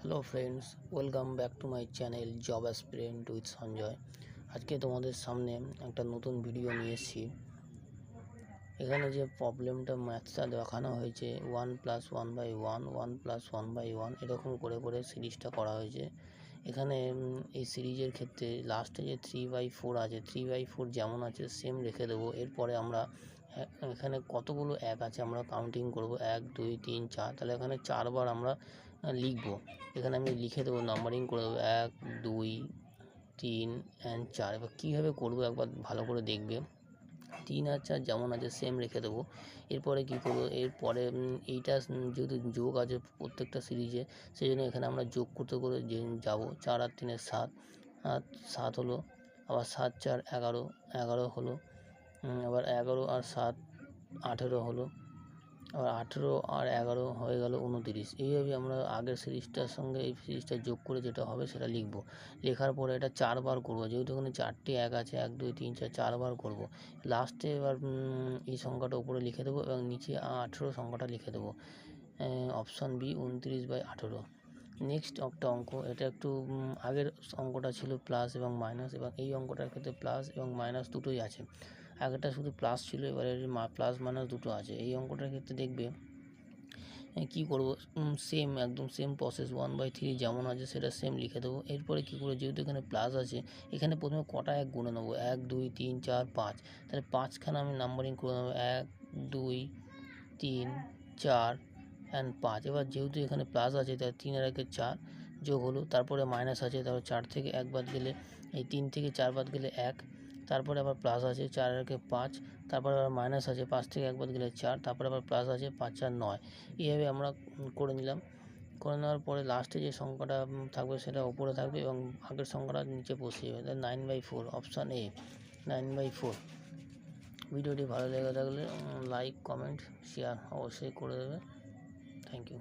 Hello friends, welcome back to my channel job aspirant with Sanjay. আজকে তোমাদের সামনে একটা নতুন ভিডিও নিয়ে এসেছি। এখানে যে প্রবলেমটা ম্যাথসটা দেখানো হয়েছে 1+1/1 1+1/1 এরকম করে করে সিরিজটা করা হয়েছে। এখানে এই সিরিজের ক্ষেত্রে লাস্টে যে 3/4 আছে, 3/4 যেমন আছে সেম রেখে দেবো। এরপরে আমরা এখানে কতগুলো এক আছে আমরা কাউন্টিং করব, 1 2 3 4। তাহলে এখানে 4বার আমরা লিখব। এখানে আমি লিখে দেবো, নাম্বারিং করে দেবো 1 2 3 অ্যান্ড 4। এবার কীভাবে করবো একবার ভালো করে দেখবে। 3 আর 4 যেমন আছে সেম রেখে দেবো। এরপরে কী করবো, এরপরে এইটা যেহেতু যোগ আছে প্রত্যেকটা সিরিজে, সেই জন্য এখানে আমরা যোগ করতে করে যে যাবো। 4 আর 3 7, আর 7 হলো, আবার 7 4 11, 11 হলো, আবার 11 আর 7 18 হলো, আবার 18 আর 11 হয়ে গেল 29। এইভাবে আমরা আগের সিরিজটার সঙ্গে এই সিরিজটা যোগ করে যেটা হবে সেটা লিখব। লেখার পরে এটা 4বার করবো, যেহেতু এখানে 4টি এক আছে, 1 2 3 4, 4বার করবো। লাস্টে এবার এই সংখ্যাটা উপরে লিখে দেবো এবং নিচে 18 সংখ্যাটা লিখে দেবো। Option B 29/18। নেক্সট একটা অঙ্ক, এটা একটু আগের অঙ্কটা ছিল প্লাস এবং মাইনাস, এবং এই অঙ্কটার ক্ষেত্রে প্লাস এবং মাইনাস দুটোই আছে। আগেরটা শুধু প্লাস ছিল, এবারে প্লাস মাইনাস দুটো আছে। এই অঙ্কটার ক্ষেত্রে দেখবে কী করব, একদম সেম প্রসেস 1/3 যেমন আছে সেটা সেম লিখে দেবো। এরপরে কী করে, যেহেতু এখানে প্লাস আছে, এখানে প্রথমে কটা এক গুনে নেবো, 1 2 3 4 5। তাহলে 5খানা আমি নাম্বারিং করে নেবো, 1 2 3 4 অ্যান্ড 5। এবার যেহেতু এখানে প্লাস আছে তাই 3 আর 1 4 যোগ হলো। তারপরে মাইনাস আছে, তারপর 4 থেকে 1 বাদ গেলে, এই 3 থেকে 4 বাদ গেলে 1। তারপরে আবার প্লাস আছে, 4 আর 1 5। তারপরে আবার মাইনাস আছে, 5 থেকে 1 বাদ গেলে 4। তারপরে আবার প্লাস আছে, 5 4 9। এইভাবে আমরা করে নিলাম। করে নেওয়ার পরে লাস্টে যে সংখ্যাটা থাকবে সেটা ওপরে থাকবে এবং আগের সংখ্যাটা নিচে বসে যাবে। 9/4, অপশান এ 9/4। ভিডিওটি ভালো লেগে থাকলে লাইক কমেন্ট শেয়ার অবশ্যই করে দেবে। Thank you.